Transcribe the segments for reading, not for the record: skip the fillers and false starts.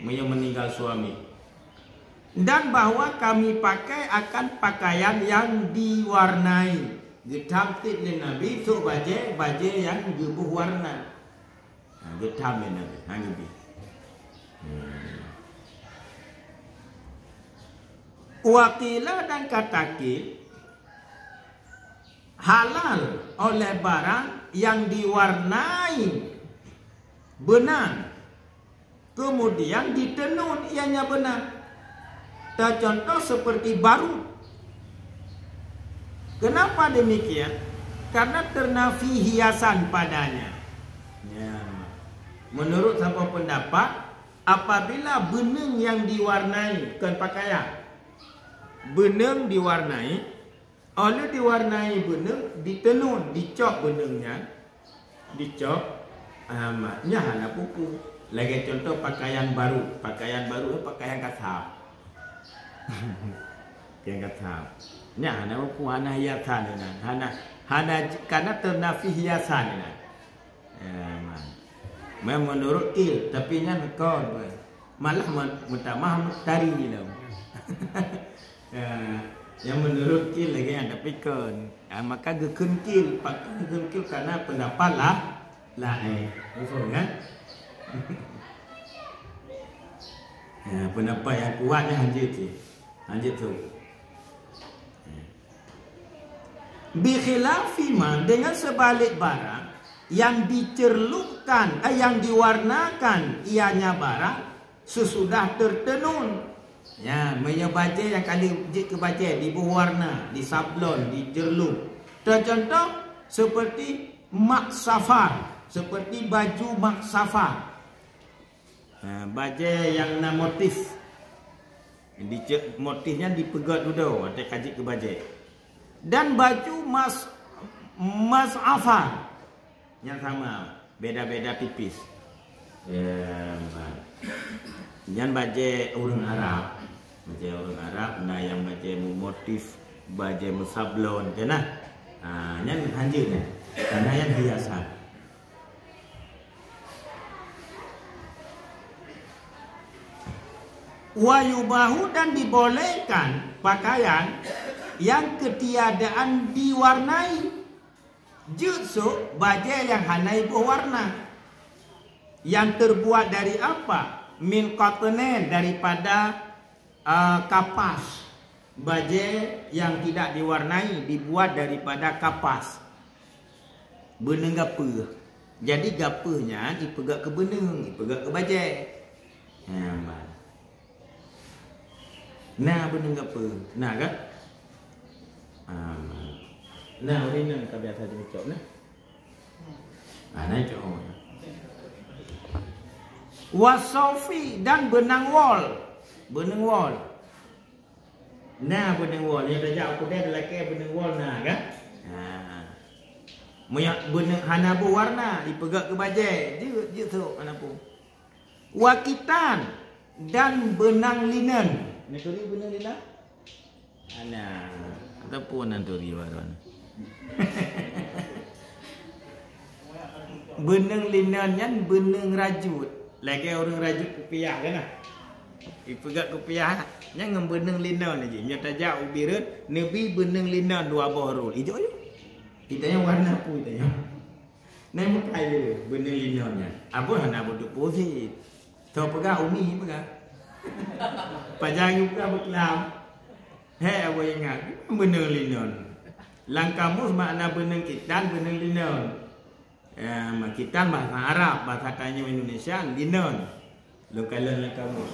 yang meninggal suami. Dan bahwa kami pakai akan pakaian yang diwarnai. Getamtit le Nabi tu baju yang gebuh warna. Getam le Nabi, hangibi. Wakila dan katakil halal oleh barang yang diwarnai benang, kemudian ditenun ianya benang. Contoh seperti baru. Kenapa demikian? Karena ternafi hiasan padanya. Ya. Menurut siapa pendapat, apabila benang yang diwarnai kan pakaian, benang diwarnai, oleh diwarnai benang ditenun, dicop benangnya, dicop, maknya hana pupu. Lagi contoh pakaian baru pakaian kasar. Yang kasar. Nya hana pupu hana hiasan ni, hana karena ternafi hiasan ni. Menurut il, tapi nya kau malah mutamah tari ni lah. Yang menurut kil lagi yang tapi kan maka gekun kil pakai gekun kil karena pendapat lah betul kan? Pendapat yang kuatnya hanjit tu. Bi khilafi ma, dengan sebalik barang yang dicerlukkan yang diwarnakan ianya barang sesudah tertenun. Ya, baca yang kali ke baca di berwarna, di sablon, di jerluk. Contoh seperti maksafar, seperti baju maksafar. Baca yang na motif. Motifnya dipegat dulu, ada kaji ke baca. Dan baju masafar yang sama, beda-beda tipis. Jangan baca orang Arab. Baca orang Arab, nah yang baca motif, baca musablon, jangan. Yang hanjir ni, karena yang hiasan. Wayubahu dan dibolehkan pakaian yang ketiadaan diwarnai. Jutsu baja yang hanai berwarna. Yang terbuat dari apa? Min qatnen, daripada kapas. Baja yang tidak diwarnai dibuat daripada kapas. Benang gapa. Jadi gapanya dipegak ke benang, dipegak ke baja. Nah benang gapa. Nah kan? Nah ini nak biasa dicop nah. Nah cop. Wasofi dan benang wol. Benang wol. Nah benang wol yang dah jauh dah lelaki benang wol nah kan? Moyak benang hana berwarna dipegak ke baja. Dia tu hana pun. Wakitan dan benang linen. Ni turi benang linen? Ana ataupun nanturi waron. Benang linennya benang rajut. Lagi orang rajut kopiah kan lah. Ipegat kopiah yang benang linen aja. Nyata jauh birat nabi benang linen dua borol. Ijo je. Kita yang warna apa kita yang? Nai mukai dia benang linennya. Apa hana bodoh posit. Tahu pegang umi pegang. Pajang juga berkelam. Hei apa yang ingat? Benang linen. Langkamus makna benang kitan, benang linen. Kitan bahasa Arab, bahasa tanya Indonesia linen. Lokalan langkamus.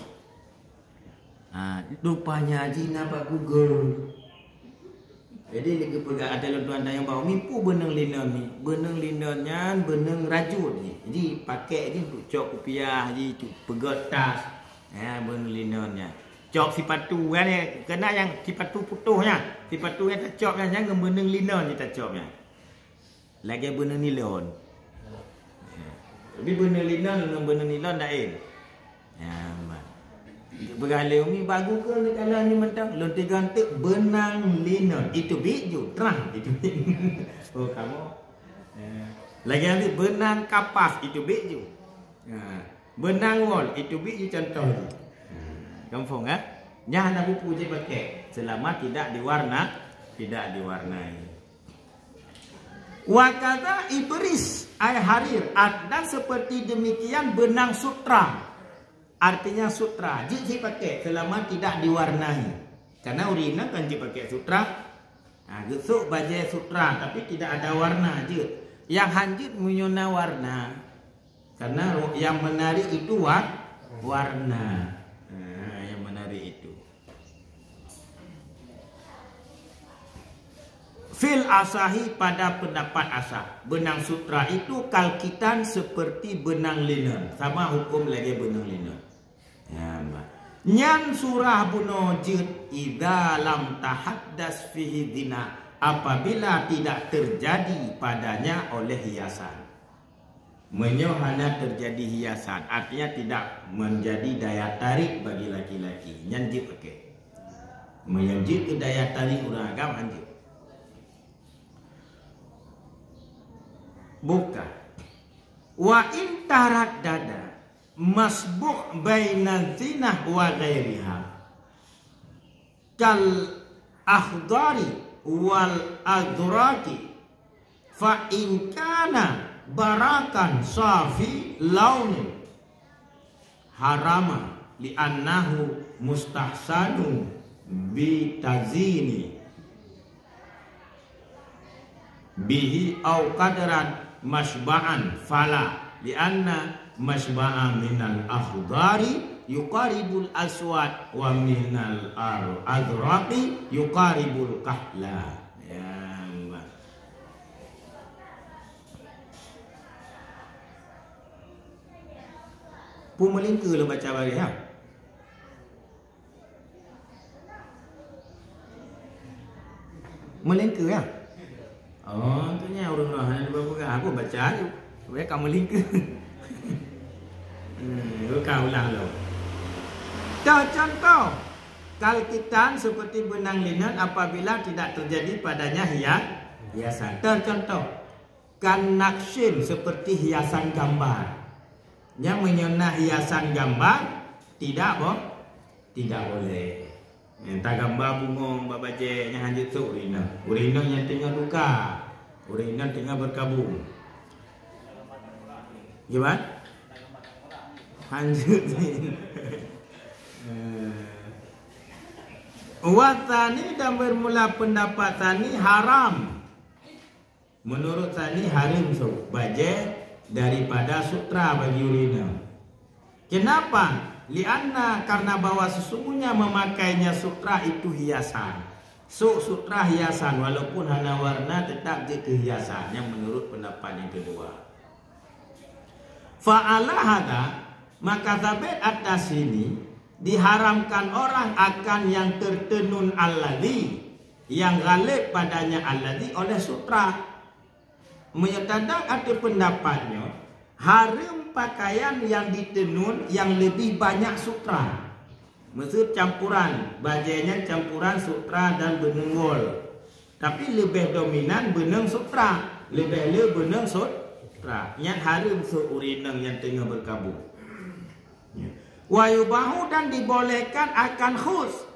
Rupanya haji nampak Google. Jadi lagi pegang ada tuan yang bawa mimpu benang linen ni. Benang linennya benang rajut ni. Jadi pakai ni untuk cok kopiah, jadi pegat tas. Benang linennya. Cop sipatu kan ya, kena yang sipatu putuhnya. Sipatu yang tak copnya jangan benang linen kita copnya. Lagi benang nilon. Tapi benang linen dengan benang nilon dah bergalai umi bagus ke kalau ni mentang lonti gantik benang linen itu biju terang itu. Oh kamu. Lagi nanti benang kapas itu biju. benang wol itu bi contoh. Gampang ah? Jangan buku je pakai selama tidak diwarnai. Wa kadza ibris ay harir, dan seperti demikian benang sutra. Artinya sutra je pakai selama tidak diwarnai. Karena urina kan je pakai sutra. Nah, gesuk baju sutra tapi tidak ada warna je. Yang hanjit menyona warna. Karena yang menarik itu warna. Nah, yang menarik itu. Fil asahi pada pendapat asah, benang sutra itu kalkitan seperti benang linen. Sama hukum lagi benang linen. Ya, nyan surah buno jid idza lam tahaddas fihi dina, apabila tidak terjadi padanya oleh hiasan. Menyohana terjadi hiasan, artinya tidak menjadi daya tarik bagi laki-laki. Nyanjit pakai. Menyanjit daya tarik orang agam anjit. Bukan. Wa in taraddada masbuh baina zinah wa ghairiha kal akhdari wal adraki fa in kana barakan safi launin harama li'annahu mustahsanu bi tazini bihi au qadran masba'an fala li'anna masba'an minal akhdari yuqaribul aswad wa minal adraqi yuqaribul kahla. Pun melingkar lah baca bagi ha. Melingkar ya. Oh, tu nya orang-orang ada berapa aku baca tu. Supaya kamu melingkar. Kau ulang lo. Contoh kalkitan seperti benang linen apabila tidak terjadi padanya hiasan. Contoh kan naksin seperti hiasan gambar. Yang menyona hiasan gambar tidak boleh. Entah gambar bunga babaje yang hanjut tu urina. Urina yang tengah duka. Urina tengah berkabung. Gimana? Hanjut ni. Watani dan bermula pendapat tani haram. Menurut tani haram so baje daripada sutra bagi urina. Kenapa? Lianna karena bahwa sesungguhnya memakainya sutra itu hiasan. Sutra hiasan walaupun hanya warna tetap je kehiasan yang menurut pendapat yang kedua. Fa'ala hada maka sabit atas ini diharamkan orang akan yang tertenun alladhi yang galib padanya alladhi oleh sutra. Menyatakan ada pendapatnya haram pakaian yang ditenun yang lebih banyak sutra. Maksud campuran, bajunya campuran sutra dan benang wol. Tapi lebih dominan benang sutra, lebih benang sutra. Yang haram seurinang yang tengah berkabung. Wa yubahu dan dibolehkan akan khus.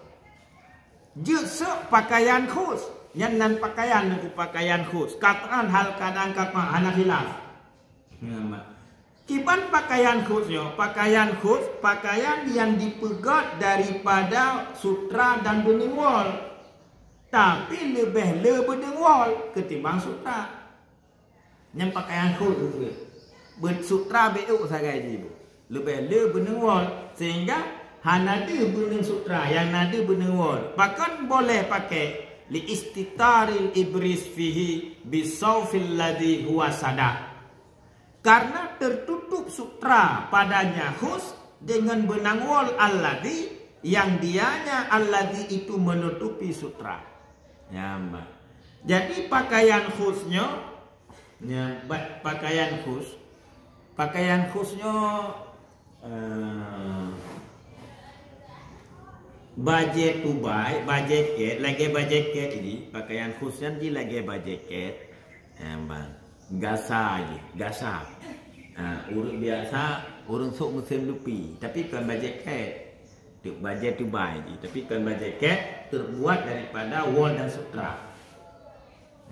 Justru pakaian khus. Yang nan pakaian dengan pakaian khus. Kataan hal kadang kata anak hilaf. Kiban pakaian khusnya, pakaian khus, pakaian yang dipegat daripada sutra dan benang wol. Tapi lebih benang wol ketimbang sutra. Yang pakaian khus itu. Bersutra beuk sagai ibu. Lebih benang wol sehingga hanya ada benang sutra, yang ada benang wol. Bahkan boleh pakai li istitaril ibris fihi bisawfil ladhi huwa sada. Karena tertutup sutra padanya khus dengan benang wol alladhi yang dianya alladhi itu menutupi sutra. Ya, Mbak. Jadi pakaian khusnya pakaian khusnya bajet tubai, bajet ket, lagi bajet ket ini pakaian khususnya di lagi bajet ket, bang, gasa aja, gasa, urut biasa Orang sok musim lupi. Tapi kan bajaket. Bajet tu baik. Tapi kan bajaket terbuat daripada wol dan sutra.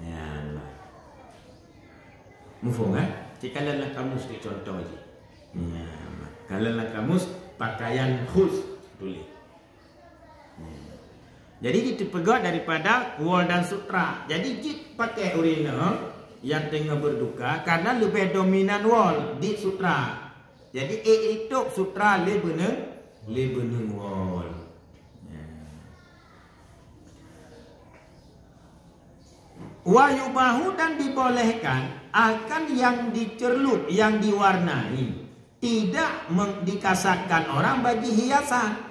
Ya. Mufung kan? Jika dalam kamus ni contoh je. Ya. Kalau dalam kamus pakaian khus tulis. Jadi kita pegat daripada wol dan sutra. Jadi kita pakai urina yang tengah berduka karena lebih dominan wol di sutra. Jadi itu sutra lebih beneng wol. Wayubahu dan dibolehkan akan yang dicerlup, yang diwarnai, tidak dikasarkan orang bagi hiasan.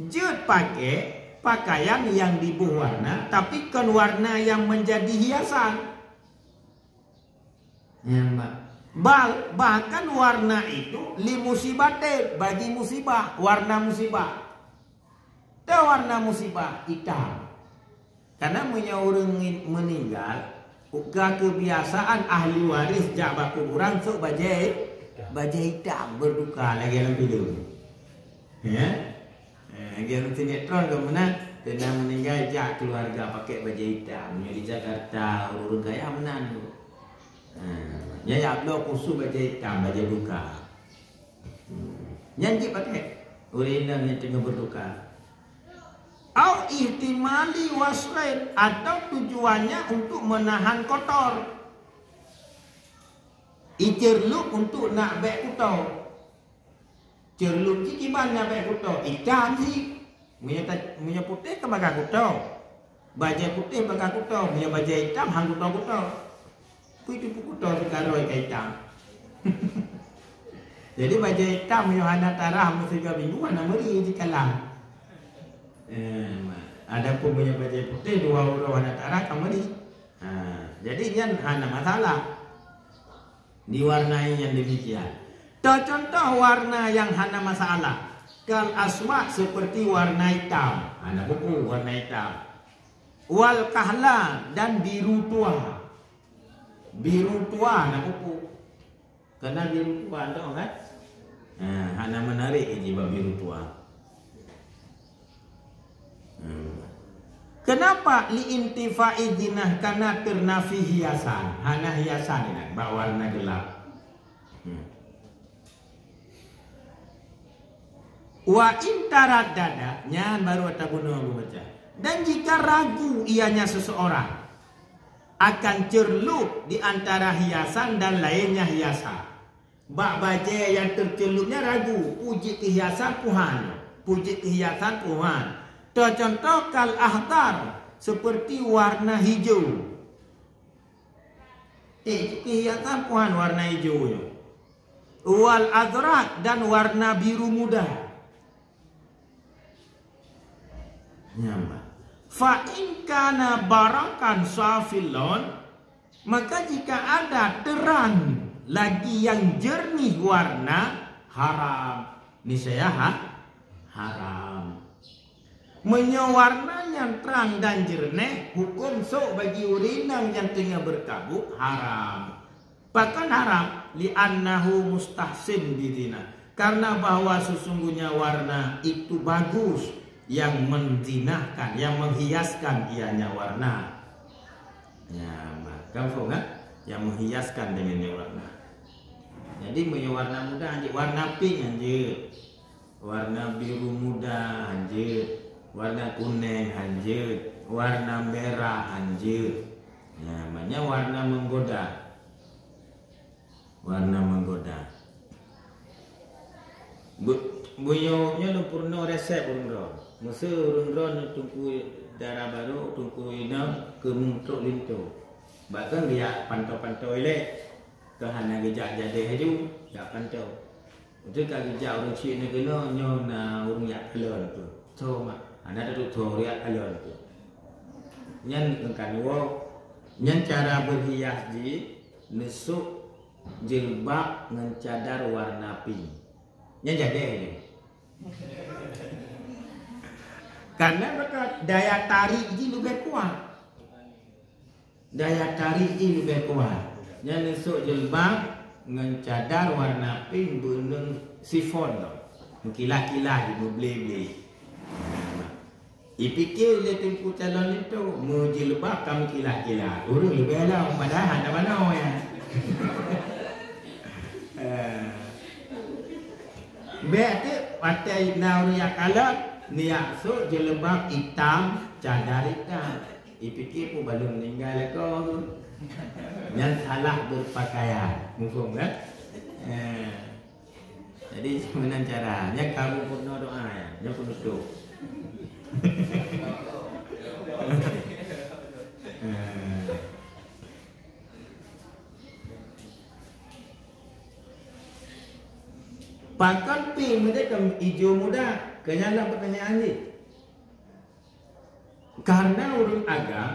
Jut pakai pakaian yang dibuh warna, tapi kan warna yang menjadi hiasan. Ya, Mbak. Bahkan warna itu li musibate, bagi musibah, warna musibah. Itu warna musibah hitam. Karena punya orang meninggal, uga kebiasaan ahli waris jabat kuburan sok bajai hitam berduka lagi dalam video. Ya. Lagi sinetron ke mana? Tengah meninggal jak keluarga pakai baju hitam. Di Jakarta orang kaya menan tu. Ya ablo kusu baju hitam, baju duka. Nyanyi pakai urina yang tengah berduka. Au ihtimali wasrain, atau tujuannya untuk menahan kotor. Icerluk untuk nak bek kutau. Cerluk cik banyak bek kutau. Ikan sih. Punya putih ke bagai kutau. Baju putih bagai kutau. Punya baju hitam hang kutau-kutau. Itu kutau sekarang ikan hitam. Jadi baju hitam punya hana tarah mesti ke minggu mana meri di kalang. Ada pun punya baju putih 2 orang hana tarah kamari. Jadi jangan hana masalah. Diwarnai yang demikian. Contoh warna yang hana masalah. Kal aswa seperti warna hitam. Hana buku warna hitam. Wal kahla dan biru tua. Biru tua hana buku. Karena biru tua tu kan? Hana menarik jiwa biru tua. Kenapa liintifai jinah? Karena ternafi hiasan. Hana hiasan ini warna gelap. Wa intarat dada, nyan baru atabuno aku baca. Dan jika ragu ianya seseorang akan cerlup di antara hiasan dan lainnya hiasan. Bak baca yang tercelupnya ragu, puji kehiasan Tuhan, puji kehiasan Tuhan. Contoh kal ahtar, seperti warna hijau. Kehiasan Tuhan warna hijau. Wal azrak dan warna biru muda. Fa in kana barakan safilon, maka jika ada terang lagi yang jernih warna, haram. Niscaya haram. Menyawarna yang terang dan jernih, hukum sok bagi urinang yang tengah berkabut haram. Bahkan haram li'annahu mustahsin bidina, karena bahwa sesungguhnya warna itu bagus, yang menzinahkan, yang menghiaskan ianya warna. Ya, maka kan yang menghiaskan dengan warna. Jadi punya warna muda anjir, warna pink anjir, warna biru muda anjir, warna kuning anjir, warna merah anjir. Ya, namanya warna menggoda. Warna menggoda. Buyoknya lu purno resep purno. Masa orang-orang tunggu darah baru, tunggu ina ke muntuk lintu. Bahkan dia pantau-pantau elek. Kehana gejak jadi haju, ya pantau. Itu kalau gejak orang Cina kena, nyona orang yak alon tu. So, anda tu tu yak alon tu. Nyan kan wo, nyan cara berhias di nusuk jilbab dengan cadar warna pink. Nyan jadi ni. Karena mereka daya tarik ini lebih kuat. Daya tarik ini lebih kuat. Yang nusuk jilbab ngan cadar warna pink beneng sifon tau. Kilah-kilah di beli-beli. Ipikir dia tempuh calon itu menjilbab kamu kilah-kilah. Orang lebih lah padahal ada mana ya. Berarti pakai nauriya kalah niat so jilbab hitam cadar hitam. Ipikir pun baru meninggal kau. Yang salah berpakaian. Mufhum kan? Jadi sebenarnya caranya kamu pun doa ya, jangan pun duduk. Pangkat pink mereka hijau muda. Kenyalah pertanyaan ni. Karena orang agam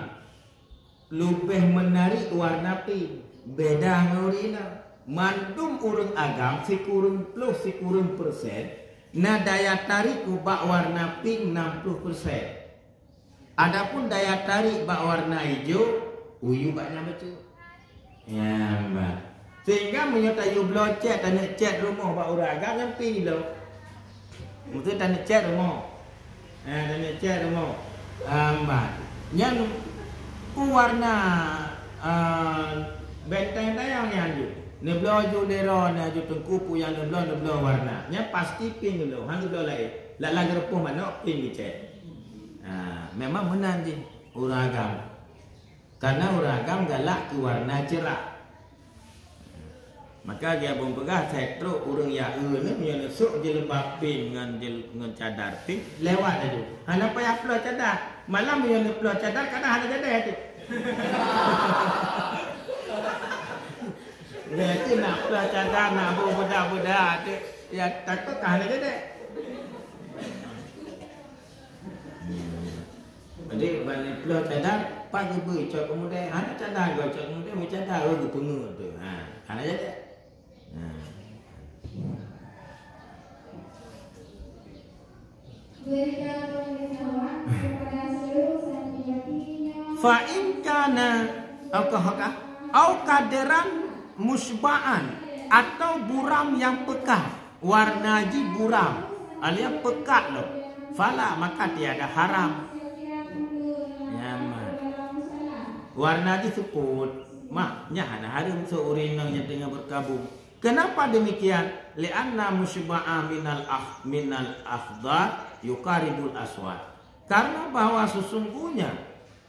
lebih menarik warna pink. Beda dengan orang mandum orang agam sekurang plus sekurang persen. Nah daya tarik bak warna pink 60%. Adapun daya tarik bak warna hijau uyu baknya betul. Ya, mbak. Sehingga menyertai you blow cat tanda cat rumah bak orang agam yang pink lo. Mesti tanda cat rumah. Tanda cat rumah. Mbak. Yang warna benteng dayang yang tu. Neblo ju lero na ju tengkupu yang neblo warna. Nya pasti pink dulu. Hang neblo lain. Lak lagi repuh mana pink dicet. Memang menang je orang agam. Karena orang agam galak ke warna cerah. Maka dia bom pegah setro orang ya ni yang nesuk je lebah pink dengan cadar pink lewat aja. Hana payah upload cadar. Malam yang upload cadar kadang hana cadar tu. Berarti nak upload cadar nak budak-budak tu ya takut kan ada cadar. Jadi balik upload cadar pagi beri cok kemudian hana cadar gua cok kemudian macam cadar gua pengu tu. Hana cadar. Fa'in kana au kaderan musba'an atau buram yang pekat warna ji buram alias pekat loh fala maka tiada haram nyaman warna ji sebut maknya ada haram seorang yang tengah berkabung. Kenapa demikian? Li'anna musba'a minal afdar yukaribul aswad. Karena bahwa sesungguhnya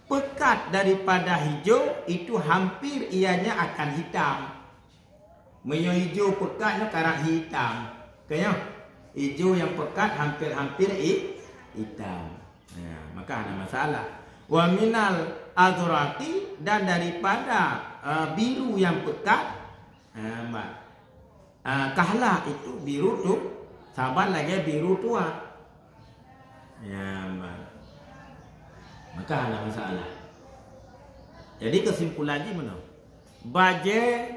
pekat daripada hijau itu hampir ianya akan hitam. Menyo hijau pekatnya karak hitam. Kaya hijau yang pekat hampir-hampir hitam. Maka ada masalah. Wa minal azraqi dan daripada biru yang pekat. Kahlah itu biru tu sabar lagi biru tua. Ya, maka ada masalah. Jadi kesimpulannya mana? Baje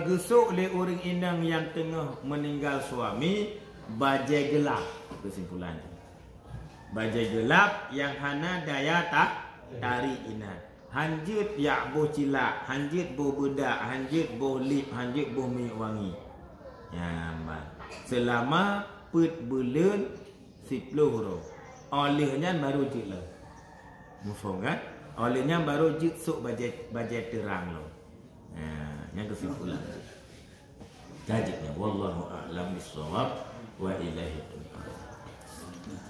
gesuk le orang inang yang tengah meninggal suami baje gelap kesimpulannya. Baje gelap yang hana daya tak tarik inat. Hanjut ya bo cilak, hanjut bo bedak, hanjut bo lip, hanjut bo minyak wangi. Ya, selama put bulan 10 huruf. Olehnya baru jik lah. Mufaham kan? Olehnya baru jik sok bajet terang lo. Yang kesimpulan. Jajiknya wallahu a'lam bissawab wa ilaihi turja'un.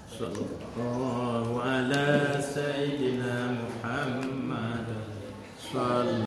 Sallallahu ala sayyidina Muhammad.